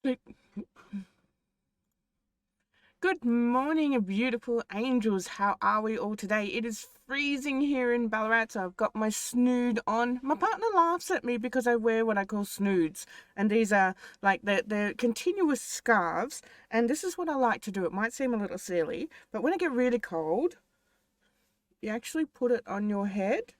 Good good morning, beautiful angels. How are we all today? It is freezing here in Ballarat, so I've got my snood on. My partner laughs at me because I wear what I call snoods, and these are like they're continuous scarves, and this is what I like to do. It might seem a little silly, but when it get really cold, you actually put it on your head.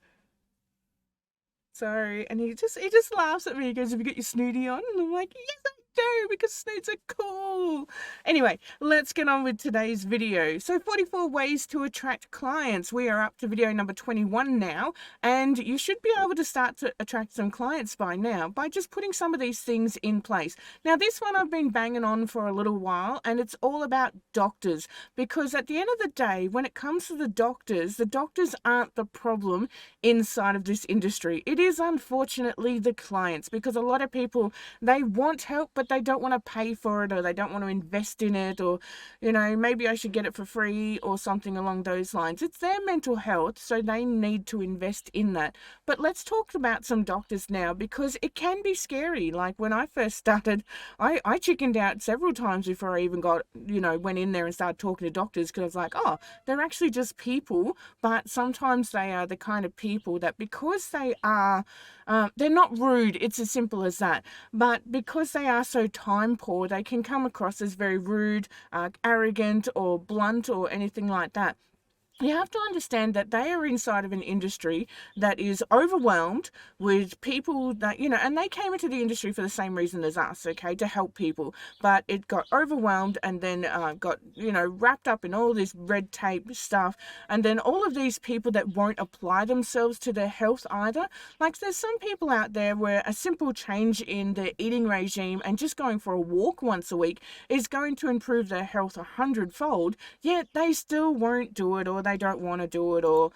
So, and he just laughs at me. He goes, "Have you got your snooty on?" And I'm like, "Yes, I do, because snoods are cool." Anyway, let's get on with today's video. So 44 ways to attract clients. We are up to video number 21 now, and you should be able to start to attract some clients by now by just putting some of these things in place. Now, this one I've been banging on for a little while, and it's all about doctors, because at the end of the day, when it comes to the doctors aren't the problem inside of this industry. It is unfortunately the clients, because a lot of people, they want help, but they don't want to pay for it, or they don't want to invest in it, or, maybe I should get it for free or something along those lines. It's their mental health, so they need to invest in that. But let's talk about some doctors now, because it can be scary. Like when I first started, I chickened out several times before I even went in there and started talking to doctors, because I was like, oh, they're actually just people, but sometimes they are the kind of people that, because they are, they're not rude, it's as simple as that, but because they are so time poor, they can come across as very rude, arrogant, or blunt, or anything like that. You have to understand that they are inside of an industry that is overwhelmed with people that, and they came into the industry for the same reason as us, okay, to help people. But it got overwhelmed, and then got, wrapped up in all this red tape stuff. And then all of these people that won't apply themselves to their health either. Like, there's some people out there where a simple change in their eating regime and just going for a walk once a week is going to improve their health 100-fold, yet they still won't do it, or they don't want to do it, or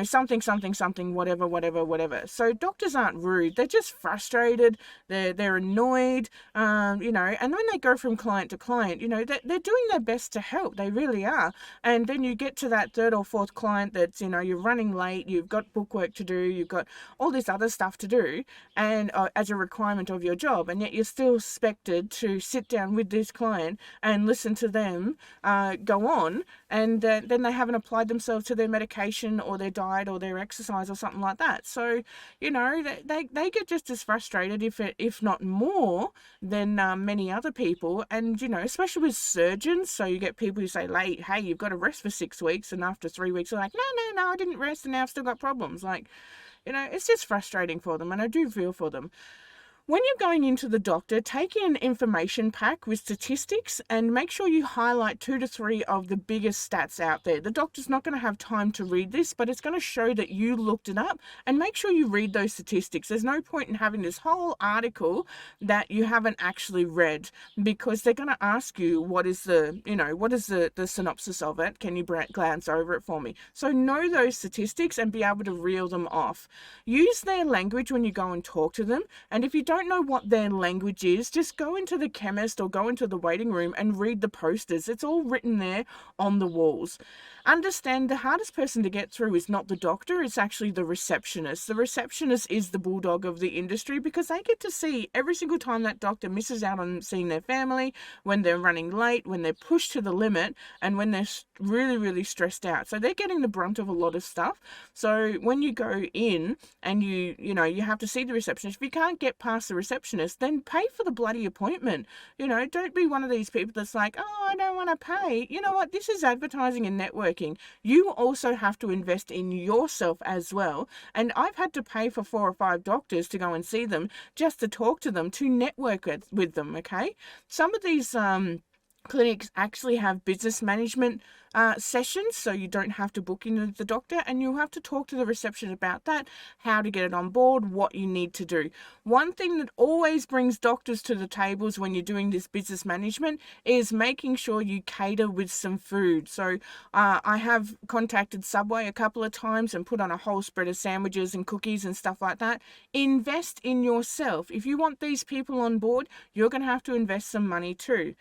something, whatever. So doctors aren't rude, they're just frustrated, they're annoyed, and when they go from client to client, they're doing their best to help, they really are. And then you get to that third or fourth client that's, you're running late, you've got bookwork to do, you've got all this other stuff to do, and as a requirement of your job, and yet you're still expected to sit down with this client and listen to them go on, and then they haven't applied themselves to their medication or their diet or their exercise or something like that. So, they get just as frustrated, if not more, than many other people. And, especially with surgeons. So you get people who say, hey, you've got to rest for 6 weeks. And after 3 weeks, they're like, no, I didn't rest, and now I've still got problems. Like, it's just frustrating for them. And I do feel for them. When you're going into the doctor, take in an information pack with statistics, and make sure you highlight 2 to 3 of the biggest stats out there. The doctor's not going to have time to read this, but it's going to show that you looked it up, and make sure you read those statistics. There's no point in having this whole article that you haven't actually read, because they're going to ask you, what is the synopsis of it? Can you glance over it for me? So know those statistics and be able to reel them off. Use their language when you go and talk to them, and if you don't know what their language is, just go into the chemist or go into the waiting room and read the posters. It's all written there on the walls. Understand, the hardest person to get through is not the doctor, it's actually the receptionist. The receptionist is the bulldog of the industry, because they get to see every single time that doctor misses out on seeing their family, when they're running late, when they're pushed to the limit, and when they're really, really stressed out. So they're getting the brunt of a lot of stuff. So when you go in and you have to see the receptionist, if you can't get past the receptionist, then pay for the bloody appointment. Don't be one of these people that's like, oh, I don't want to pay. You know what? This is advertising and networking. You also have to invest in yourself as well. And I've had to pay for 4 or 5 doctors to go and see them, just to talk to them, to network with them, okay? Some of these clinics actually have business management sessions, so you don't have to book in with the doctor, and you'll have to talk to the reception about that, how to get it on board, what you need to do. One thing that always brings doctors to the tables when you're doing this business management is making sure you cater with some food. So I have contacted Subway a couple of times and put on a whole spread of sandwiches and cookies and stuff like that. Invest in yourself. If you want these people on board, you're going to have to invest some money too.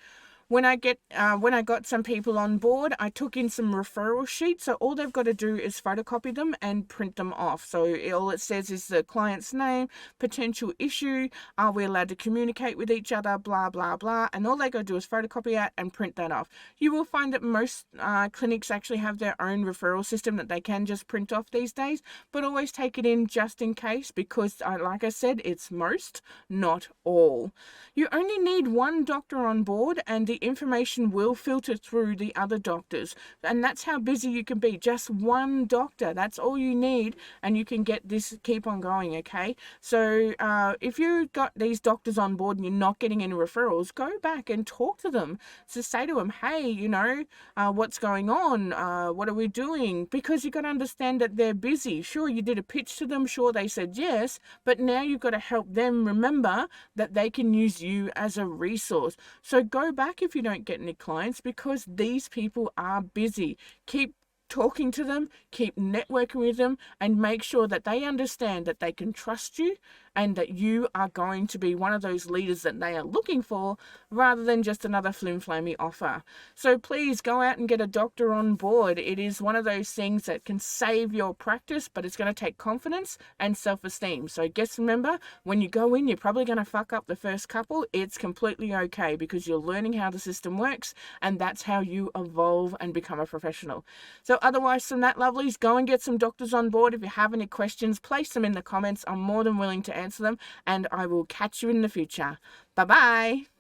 when I got some people on board, I took in some referral sheets. So all they've got to do is photocopy them and print them off. So all it says is the client's name, potential issue, are we allowed to communicate with each other, blah, blah, blah. And all they got to do is photocopy it and print that off. You will find that most clinics actually have their own referral system that they can just print off these days, but always take it in just in case, because like I said, it's most, not all. You only need one doctor on board and the information will filter through the other doctors. And that's how busy you can be. Just one doctor. That's all you need, and you can get this, keep on going, okay? So if you've got these doctors on board and you're not getting any referrals, go back and talk to them. So say to them, hey, you know, what's going on? What are we doing? Because you've got to understand that they're busy. Sure, you did a pitch to them. Sure, they said yes. But now you've got to help them remember that they can use you as a resource. So go back if you don't get any clients, because these people are busy. Keep talking to them, keep networking with them, and make sure that they understand that they can trust you and that you are going to be one of those leaders that they are looking for, rather than just another flim-flammy offer. So please go out and get a doctor on board. It is one of those things that can save your practice, but it's going to take confidence and self-esteem. So just remember, when you go in, you're probably going to fuck up the first couple. It's completely okay, because you're learning how the system works, and that's how you evolve and become a professional. So otherwise, from that, lovelies, go and get some doctors on board. If you have any questions, place them in the comments. I'm more than willing to answer them, and I will catch you in the future. Bye-bye.